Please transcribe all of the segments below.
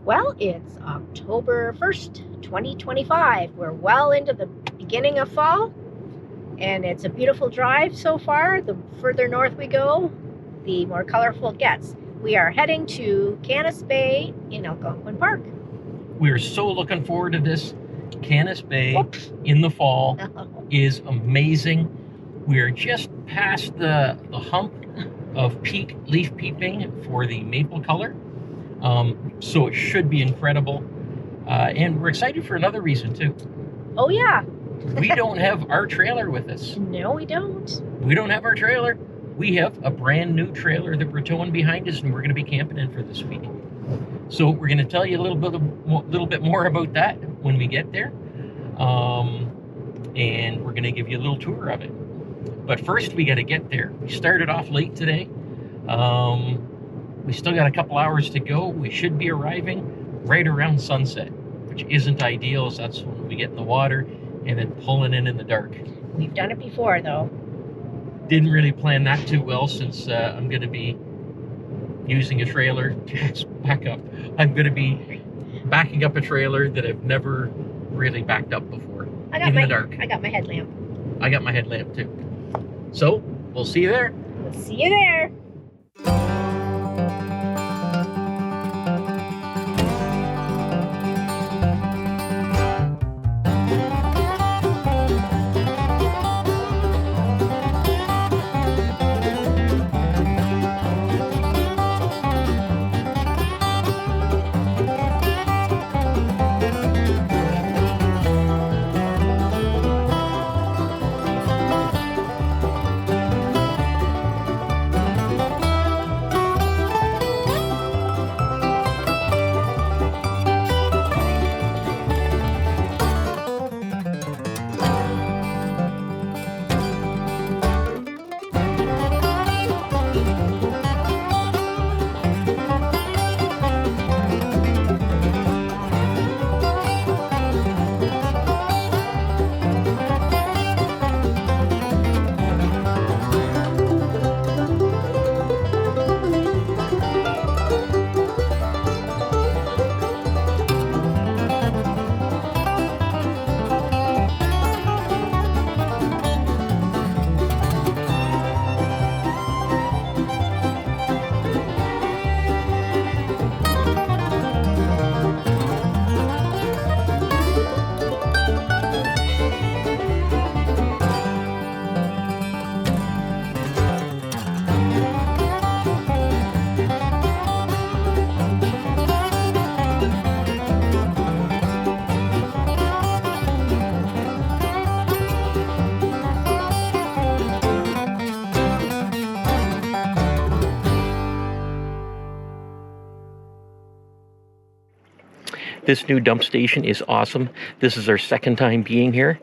Well, it's October 1st, 2025. We're well into the beginning of fall, and it's a beautiful drive so far. The further north we go, the more colorful it gets. We are heading to Canisbay in Algonquin Park. We're so looking forward to this. Canisbay in the fall is amazing. We're just past the hump of peak leaf peeping for the maple color. So it should be incredible. And we're excited for another reason too. Oh yeah. We don't have our trailer with us. No, we don't. We don't have our trailer. We have a brand new trailer that we're towing behind us, and we're going to be camping in for this week. So we're going to tell you a little bit more about that when we get there. And we're going to give you a little tour of it. But first we got to get there. We started off late today. We still got a couple hours to go. We should be arriving right around sunset, which isn't ideal, so that's when we get in the water and then pulling in the dark. We've done it before, though. Didn't really plan that too well, since I'm going to be using a trailer. Just back up. I'm going to be backing up a trailer that I've never really backed up before in the dark. I got my headlamp. I got my headlamp too. So we'll see you there. We'll see you there. This new dump station is awesome. This is our second time being here,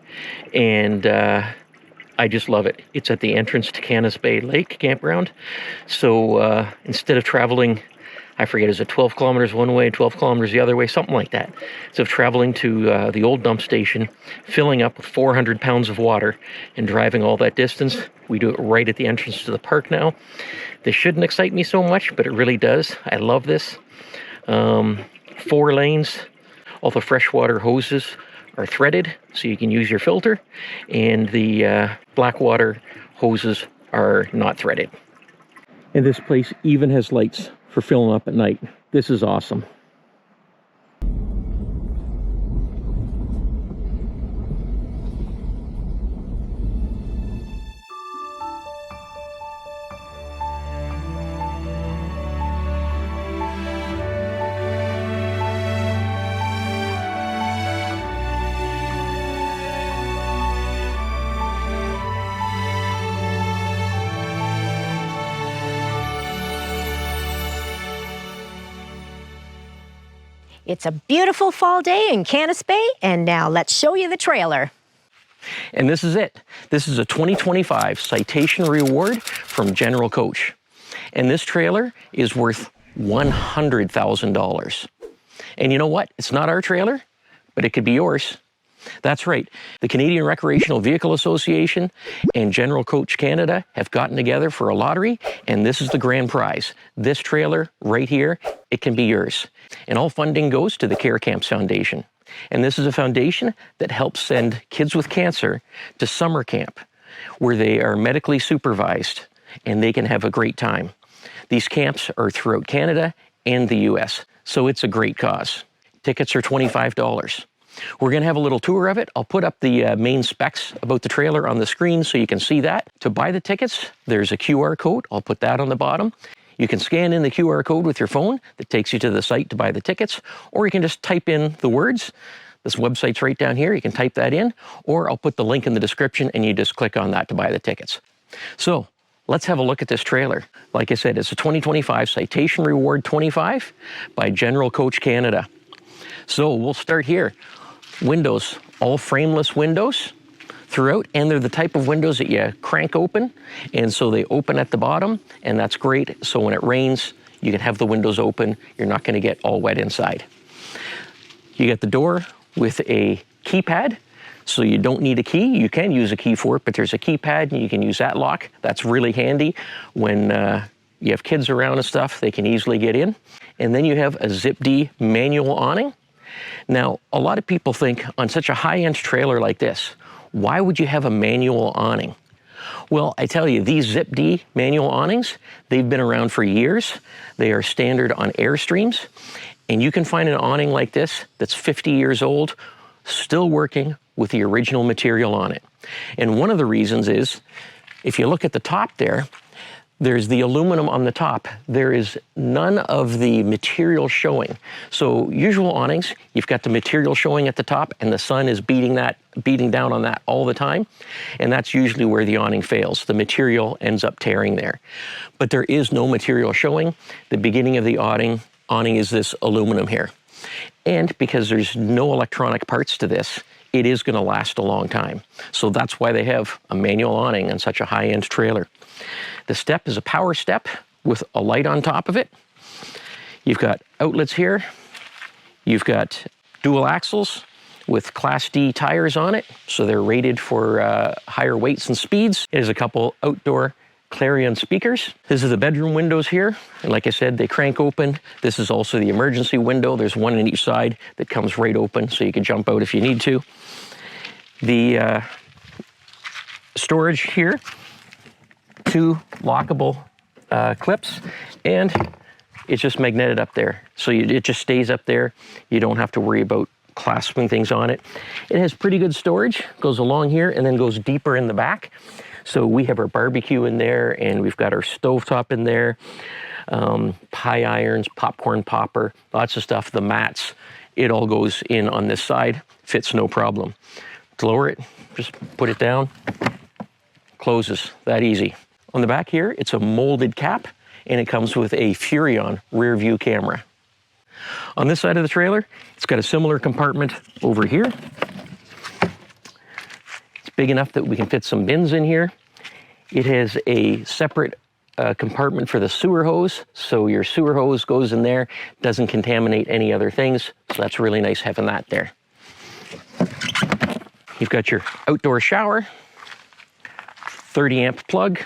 and I just love it. It's at the entrance to Canisbay Lake Campground. So instead of traveling, I forget, is it 12 kilometers one way, 12 kilometers the other way, something like that. So traveling to the old dump station, filling up with 400 pounds of water and driving all that distance, we do it right at the entrance to the park now. This shouldn't excite me so much, but it really does. I love this. 4 lanes. All the freshwater hoses are threaded, so you can use your filter, and the black water hoses are not threaded. And this place even has lights for filling up at night. This is awesome. It's a beautiful fall day in Canisbay, and now let's show you the trailer. And this is it. This is a 2025 Citation Reward from General Coach. And this trailer is worth $100,000. And you know what? It's not our trailer, but it could be yours. That's right. The Canadian Recreational Vehicle Association and General Coach Canada have gotten together for a lottery, and this is the grand prize. This trailer right here, it can be yours. And all funding goes to the Care Camps Foundation. And this is a foundation that helps send kids with cancer to summer camp, where they are medically supervised and they can have a great time. These camps are throughout Canada and the US, so it's a great cause. Tickets are $25. We're going to have a little tour of it. I'll put up the main specs about the trailer on the screen so you can see that. To buy the tickets, there's a QR code. I'll put that on the bottom. You can scan in the QR code with your phone that takes you to the site to buy the tickets, or you can just type in the words. This website's right down here. You can type that in, or I'll put the link in the description and you just click on that to buy the tickets. So let's have a look at this trailer. Like I said, it's a 2025 Citation Reward 25 by General Coach Canada. So we'll start here. Windows, all frameless windows throughout, and they're the type of windows that you crank open, and so they open at the bottom, and that's great. So when it rains, you can have the windows open. You're not going to get all wet inside. You get the door with a keypad, so you don't need a key. You can use a key for it, but there's a keypad, and you can use that lock. That's really handy when you have kids around and stuff. They can easily get in. And then you have a Zip-D manual awning. Now, a lot of people think on such a high-end trailer like this, why would you have a manual awning? Well, I tell you, these Zip-D manual awnings, they've been around for years. They are standard on Airstreams, and you can find an awning like this that's 50 years old, still working with the original material on it. And one of the reasons is, if you look at the top there, there's the aluminum on the top. There is none of the material showing. So usual awnings, you've got the material showing at the top and the sun is beating down on that all the time. And that's usually where the awning fails. The material ends up tearing there. But there is no material showing. The beginning of the awning is this aluminum here. And because there's no electronic parts to this, it is going to last a long time. So that's why they have a manual awning on such a high-end trailer. The step is a power step with a light on top of it. You've got outlets here. You've got dual axles with Class D tires on it, so they're rated for higher weights and speeds. There's a couple outdoor Clarion speakers. This is the bedroom windows here, and like I said, they crank open. This is also the emergency window. There's one on each side that comes right open, so you can jump out if you need to. The storage here, 2 lockable clips, and it's just magneted up there. So it just stays up there. You don't have to worry about clasping things on it. It has pretty good storage, goes along here and then goes deeper in the back. So we have our barbecue in there, and we've got our stovetop in there, pie irons, popcorn popper, lots of stuff. The mats, it all goes in on this side, fits no problem. To lower it, just put it down, closes, that easy. On the back here, it's a molded cap, and it comes with a Furrion rear view camera. On this side of the trailer, it's got a similar compartment over here. It's big enough that we can fit some bins in here. It has a separate compartment for the sewer hose, so your sewer hose goes in there, doesn't contaminate any other things, so that's really nice having that there. You've got your outdoor shower, 30 amp plug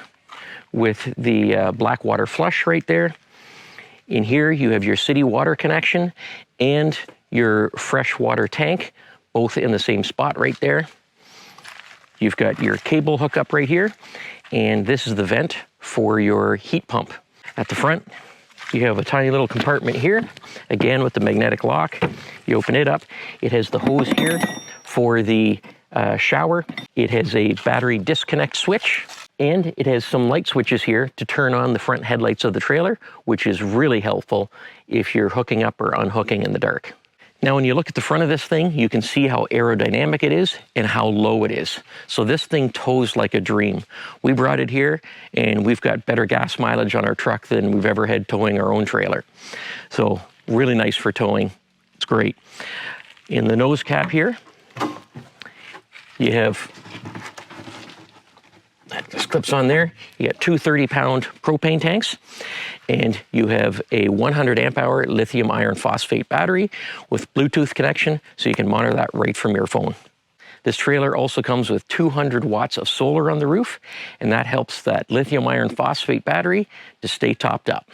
with the black water flush right there. In here you have your city water connection and your fresh water tank, both in the same spot right there. You've got your cable hookup right here, and this is the vent for your heat pump. At the front, you have a tiny little compartment here, again with the magnetic lock. You open it up, it has the hose here for the shower. It has a battery disconnect switch, and it has some light switches here to turn on the front headlights of the trailer, which is really helpful if you're hooking up or unhooking in the dark. Now, when you look at the front of this thing, you can see how aerodynamic it is and how low it is. So this thing tows like a dream. We brought it here, and we've got better gas mileage on our truck than we've ever had towing our own trailer. So really nice for towing. It's great. In the nose cap here, you have, this clips on there, you got 2 30-pound propane tanks, and you have a 100 amp hour lithium iron phosphate battery with Bluetooth connection, so you can monitor that right from your phone. This trailer also comes with 200 watts of solar on the roof, and that helps that lithium iron phosphate battery to stay topped up.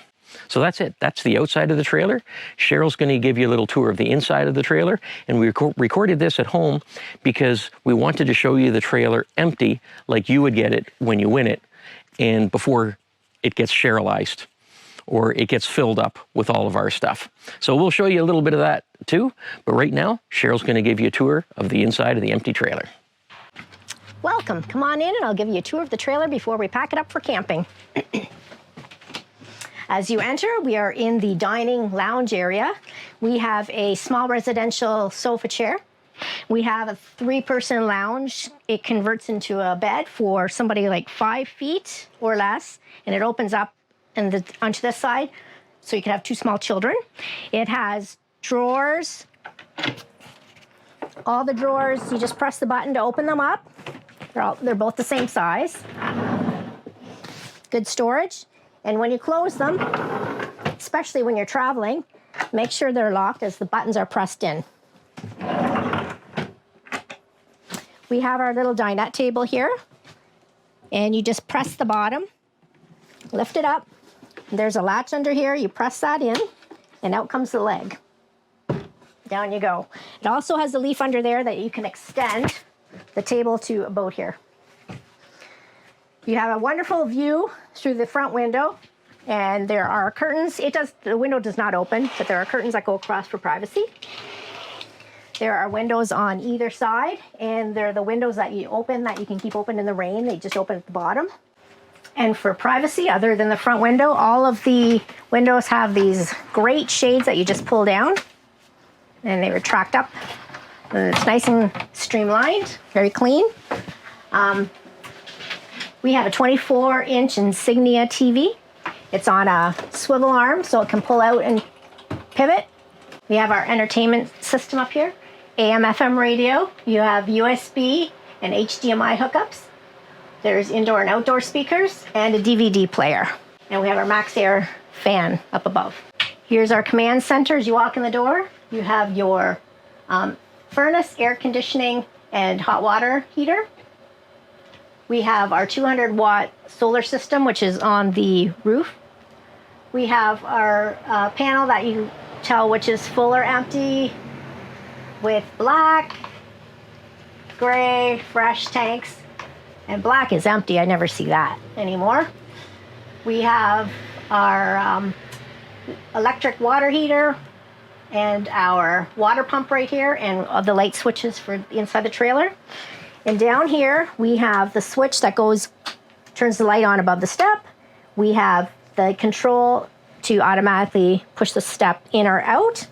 So that's it. That's the outside of the trailer. Cheryl's going to give you a little tour of the inside of the trailer. And we recorded this at home because we wanted to show you the trailer empty like you would get it when you win it, and before it gets Cherylized or it gets filled up with all of our stuff. So we'll show you a little bit of that too. But right now, Cheryl's going to give you a tour of the inside of the empty trailer. Welcome. Come on in and I'll give you a tour of the trailer before we pack it up for camping. As you enter, we are in the dining lounge area. We have a small residential sofa chair. We have a 3-person lounge. It converts into a bed for somebody like 5 feet or less, and it opens up onto this side, so you can have 2 small children. It has drawers. All the drawers, you just press the button to open them up. They're both the same size. Good storage. And when you close them, especially when you're traveling, make sure they're locked as the buttons are pressed in. We have our little dinette table here, and you just press the bottom, lift it up. There's a latch under here. You press that in, and out comes the leg. Down you go. It also has a leaf under there that you can extend the table to about here. You have a wonderful view through the front window, and there are curtains. The window does not open, but there are curtains that go across for privacy. There are windows on either side, and they're the windows that you open that you can keep open in the rain. They just open at the bottom. And for privacy, other than the front window, all of the windows have these great shades that you just pull down, and they retract up. And it's nice and streamlined, very clean. We have a 24-inch Insignia TV. It's on a swivel arm, so it can pull out and pivot. We have our entertainment system up here. AM/FM radio. You have USB and HDMI hookups. There's indoor and outdoor speakers and a DVD player. And we have our Max Air fan up above. Here's our command center. As you walk in the door, you have your furnace, air conditioning, and hot water heater. We have our 200-watt solar system, which is on the roof. We have our panel that you tell which is full or empty, with black, gray, fresh tanks, and black is empty. I never see that anymore. We have our electric water heater and our water pump right here, and the light switches for inside the trailer. And down here, we have the switch that turns the light on above the step. We have the control to automatically push the step in or out.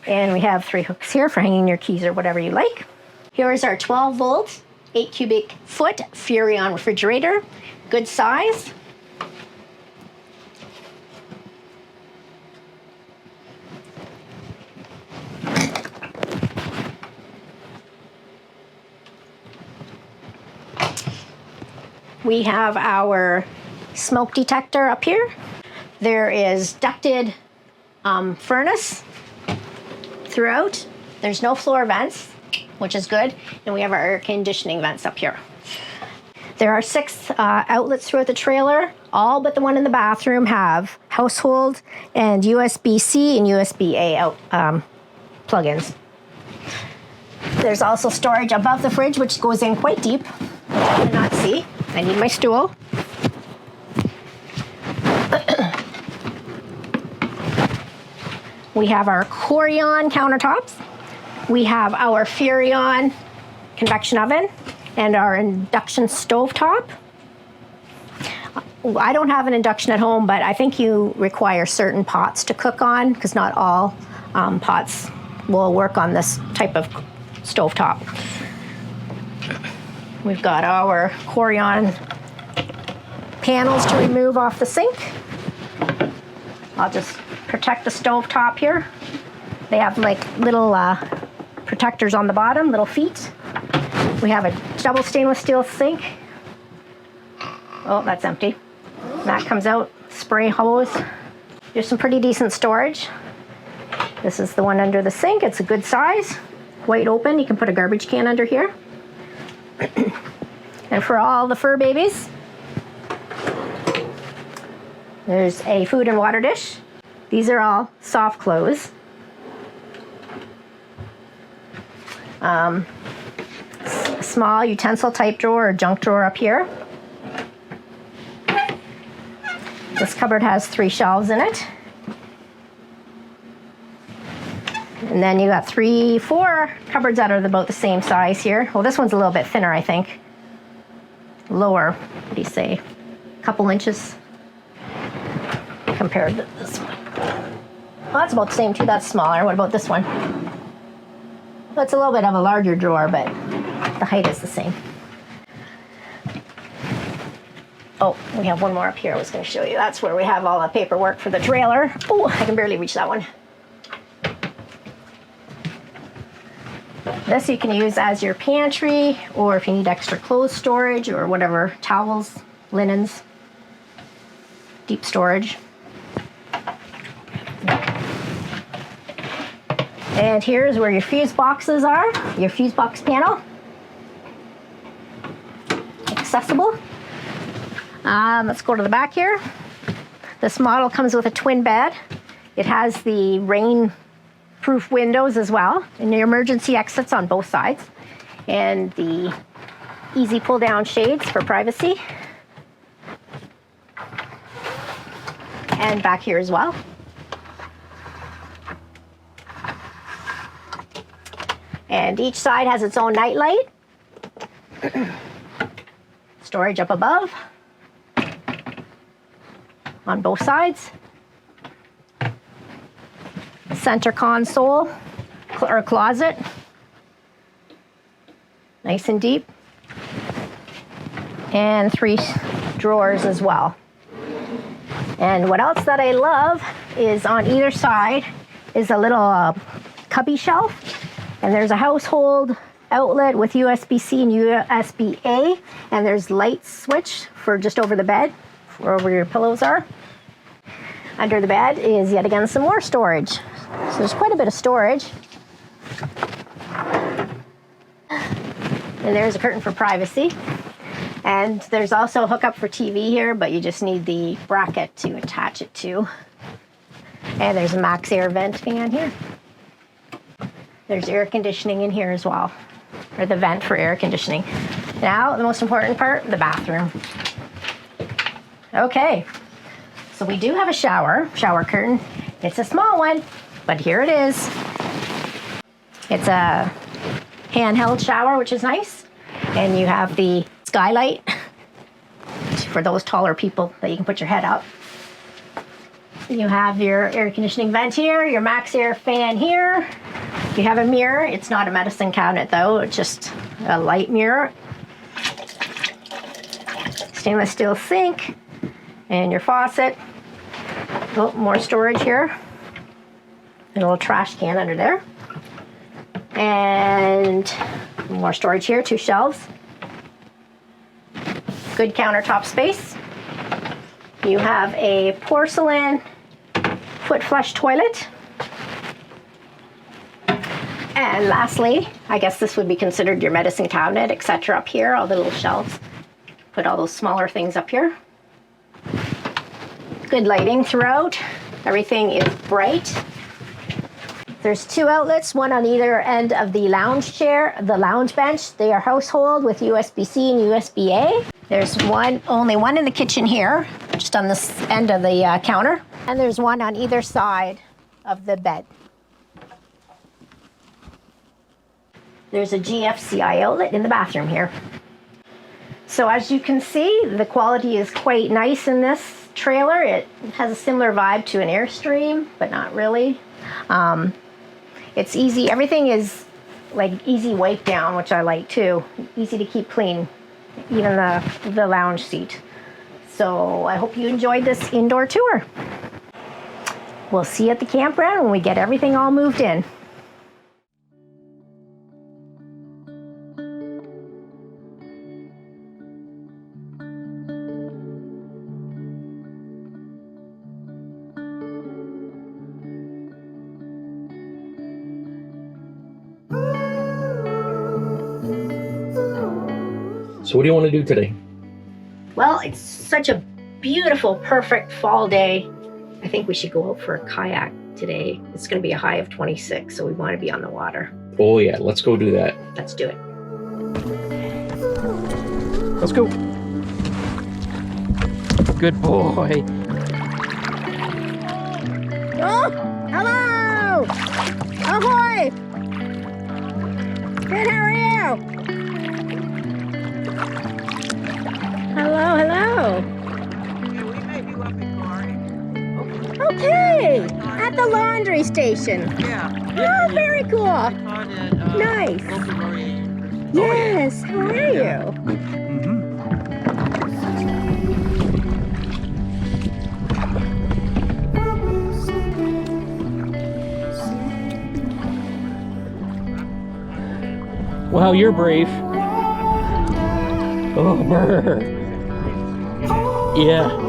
And we have 3 hooks here for hanging your keys or whatever you like. Here is our 12-volt, 8 cubic foot Furrion refrigerator. Good size. We have our smoke detector up here. There is ducted furnace throughout. There's no floor vents, which is good. And we have our air conditioning vents up here. There are 6 outlets throughout the trailer. All but the one in the bathroom have household and USB-C and USB-A out plugins. There's also storage above the fridge, which goes in quite deep, which I cannot see. I need my stool. We have our Corian countertops. We have our Furrion convection oven and our induction stovetop. I don't have an induction at home, but I think you require certain pots to cook on because not all pots will work on this type of stovetop. We've got our Corian panels to remove off the sink. I'll just protect the stovetop here. They have like little protectors on the bottom, little feet. We have a double stainless steel sink. Oh, that's empty. That comes out, spray hose. There's some pretty decent storage. This is the one under the sink. It's a good size. Wide open, you can put a garbage can under here. And for all the fur babies, there's a food and water dish. These are all soft close. Small utensil type drawer or junk drawer up here. This cupboard has 3 shelves in it. And then you got 4 cupboards that are about the same size here. Well, this one's a little bit thinner, I think. Lower, what do you say? A couple inches compared to this one. Well, that's about the same too, that's smaller. What about this one? Well, it's a little bit of a larger drawer, but the height is the same. Oh, we have one more up here I was going to show you. That's where we have all the paperwork for the trailer. Oh, I can barely reach that one. This you can use as your pantry, or if you need extra clothes storage or whatever, towels, linens, deep storage. And here's where your fuse boxes are, your fuse box panel. Accessible. Let's go to the back here. This model comes with a twin bed. It has the rain-proof windows as well, and your emergency exits on both sides, and the easy pull-down shades for privacy. And back here as well. And each side has its own night light. Storage up above. On both sides. Center console or closet. Nice and deep. And 3 drawers as well. And what else that I love is on either side is a little cubby shelf. And there's a household outlet with USB-C and USB-A. And there's light switch for just over the bed, for over your pillows are. Under the bed is yet again some more storage. So there's quite a bit of storage. And there's a curtain for privacy. And there's also a hookup for TV here, but you just need the bracket to attach it to. And there's a max air vent fan here. There's air conditioning in here as well, or the vent for air conditioning. Now, the most important part, the bathroom. Okay, so we do have a shower curtain. It's a small one, but here it is. It's a handheld shower, which is nice. And you have the skylight for those taller people that you can put your head up. You have your air conditioning vent here, your max air fan here. You have a mirror. It's not a medicine cabinet though, it's just a light mirror. Stainless steel sink and your faucet. Oh, more storage here. A little trash can under there. And more storage here, 2 shelves. Good countertop space. You have a porcelain foot flush toilet. And lastly, I guess this would be considered your medicine cabinet, etc. up here, all the little shelves. Put all those smaller things up here. Good lighting throughout. Everything is bright. There's 2 outlets, one on either end of the lounge chair, the lounge bench. They are household with USB-C and USB-A. There's only one in the kitchen here, just on this end of the counter. And there's one on either side of the bed. There's a GFCI outlet in the bathroom here. So as you can see, the quality is quite nice in this trailer. It has a similar vibe to an Airstream, but not really. It's easy, everything is like easy wipe down, which I like too. Easy to keep clean, even the lounge seat. So I hope you enjoyed this indoor tour. We'll see you at the campground when we get everything all moved in. So what do you want to do today? Well, it's such a beautiful, perfect fall day. I think we should go out for a kayak today. It's going to be a high of 26, so we want to be on the water. Oh yeah, let's go do that. Let's do it. Let's go. Good boy. Oh, hello! Ahoy! Good, how are you? Hello, hello. Yeah, we met you up in Corey. Okay, at the laundry station. Yeah. Oh, very cool. I taught at Nice. local Laurier University. Yes, how are you? Wow, you're brave. Oh, brr. Yeah.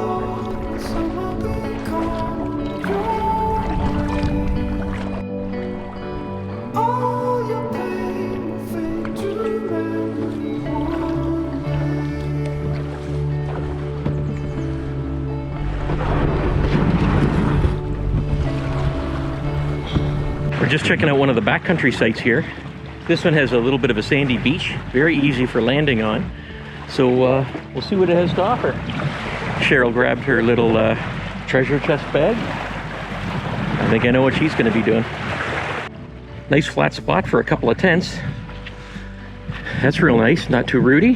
We're just checking out one of the backcountry sites here. This one has a little bit of a sandy beach, very easy for landing on. So we'll see what it has to offer. Cheryl grabbed her little treasure chest bag. I think I know what she's going to be doing. Nice flat spot for a couple of tents. That's real nice, not too rooty.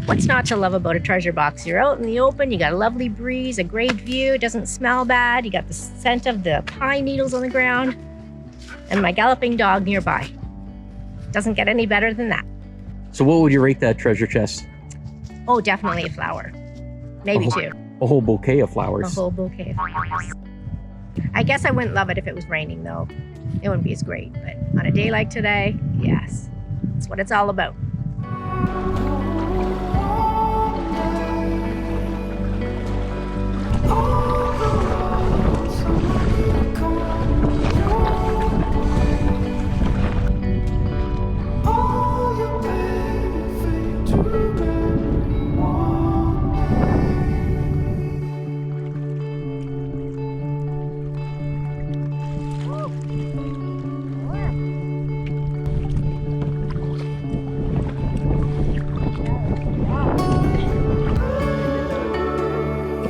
What's not to love about a treasure box? You're out in the open, you got a lovely breeze, a great view, it doesn't smell bad, you got the scent of the pine needles on the ground, and my galloping dog nearby. Doesn't get any better than that. So what would you rate that treasure chest? Oh, definitely a flower. Maybe two. A whole bouquet of A flowers. whole bouquet of flowers. I guess I wouldn't love it if it was raining though. It wouldn't be as great, but on a day like today, yes. That's what it's all about.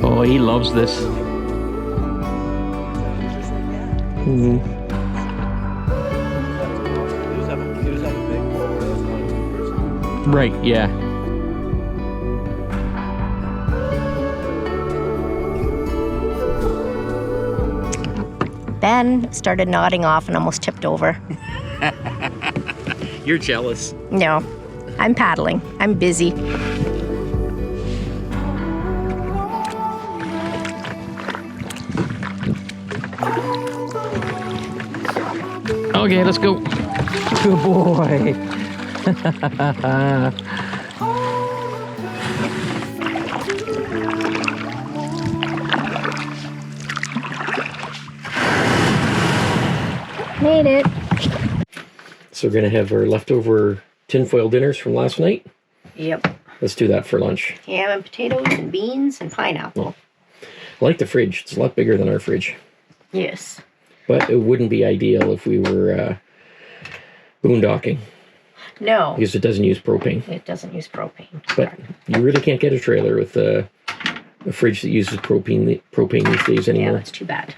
Oh, he loves this. Mhm. Right, yeah. Ben started nodding off and almost tipped over. You're jealous. No, I'm paddling. I'm busy. Okay, let's go. Good boy. Made it. So we're gonna have our leftover tinfoil dinners from last night. Yep. Let's do that for lunch. Ham and potatoes and beans and pineapple. I like the fridge. It's a lot bigger than our fridge. Yes. But it wouldn't be ideal if we were boondocking No, because it doesn't use propane. it doesn't use propane. But you really can't get a trailer with a fridge that uses propane these days Yeah, anymore. that's too bad.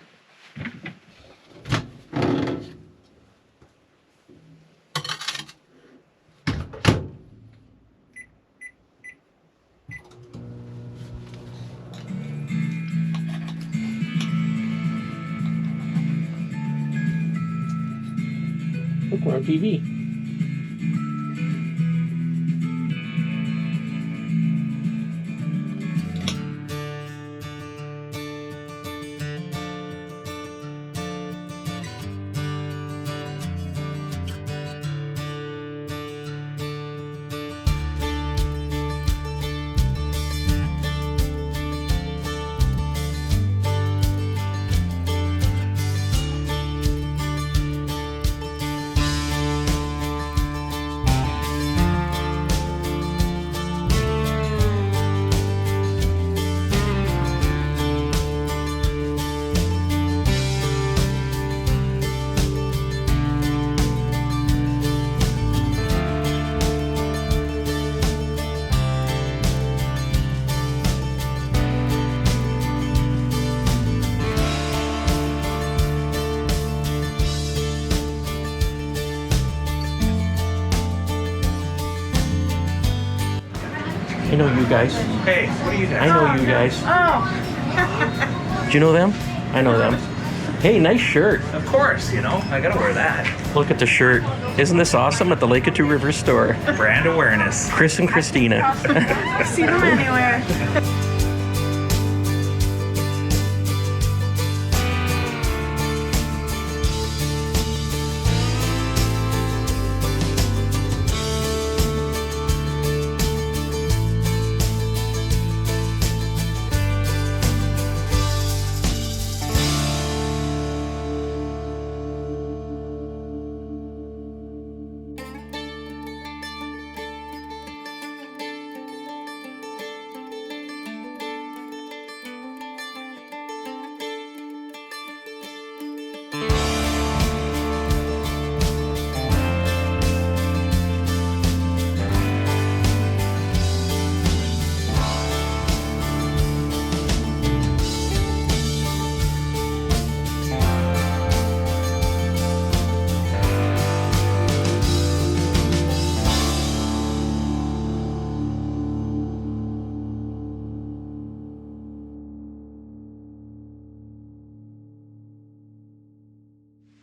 Look, we're on TV. know you guys. Hey, what are you doing? I know you guys. Oh. Do you know them? I know them. Hey, nice shirt. Of course, you know, I gotta wear that. Look at the shirt. Isn't this awesome at the Lake of Two Rivers store? Brand awareness. Chris and Christina. See them anywhere.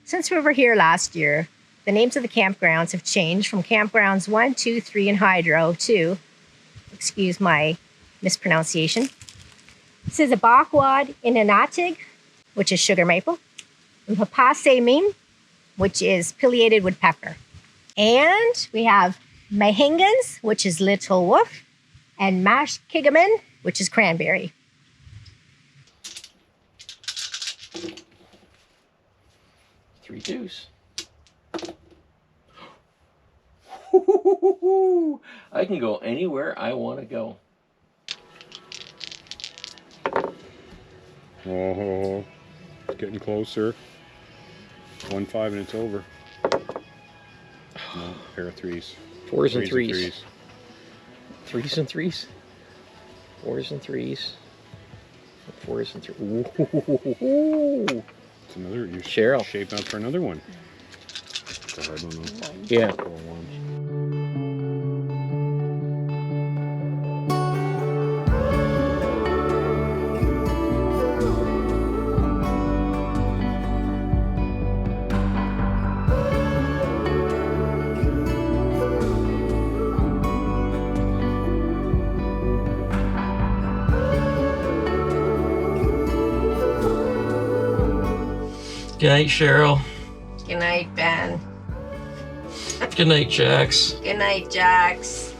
Since we were here last year, the names of the campgrounds have changed from campgrounds 1, 2, 3, and Hydro to, excuse my mispronunciation, this is a Bachwad in Inatig, which is sugar maple, and Papase Mim, which is pileated woodpecker. And we have Mahingans, which is little wolf, and Mashkigaman, which is cranberry. Three deuce. I can go anywhere I want to go. Oh, it's getting closer. 1-5 and it's over. No, pair of threes. Fours and threes. Threes and threes. Fours and threes. Fours and threes. Ooh. It's another. You're Cheryl. shaping up for another one. I don't know. Yeah. 4 1. Good night, Cheryl. Good night, Ben. Good night, Jax. Good night, Jax.